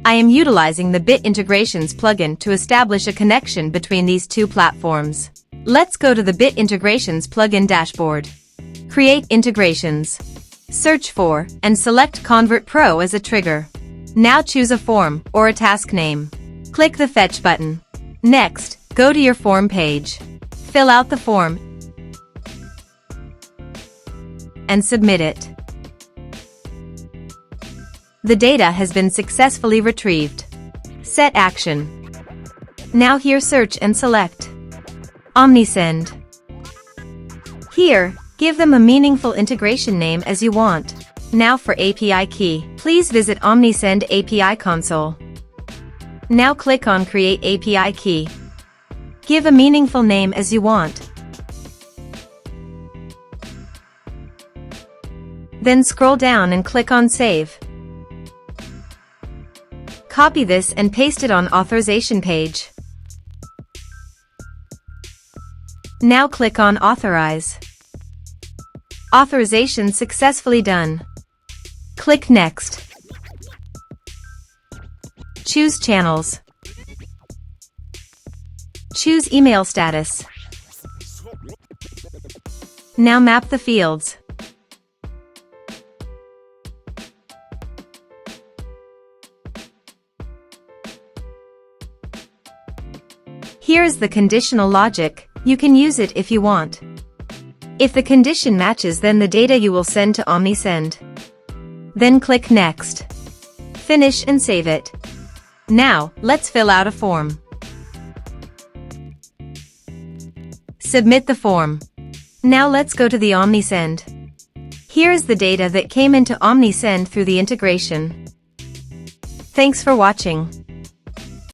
I am utilizing the Bit Integrations plugin to establish a connection between these two platforms. Let's go to the Bit Integrations plugin dashboard. Create integrations. Search for and select ConvertPro as a trigger. Now choose a form or a task name. Click the Fetch button. Next, go to your form page. Fill out the form and submit it. The data has been successfully retrieved. Set action. Now here search and select Omnisend. Here, give them a meaningful integration name as you want. Now for API key, please visit Omnisend API console. Now click on Create API key. Give a meaningful name as you want. Then scroll down and click on Save. Copy this and paste it on authorization page. Now click on Authorize. Authorization successfully done. Click Next. Choose Channels. Choose Email Status. Now map the fields. Here is the conditional logic. You can use it if you want. If the condition matches, then the data you will send to Omnisend. Then click Next. Finish and save it. Now, let's fill out a form. Submit the form. Now let's go to the Omnisend. Here is the data that came into Omnisend through the integration. Thanks for watching.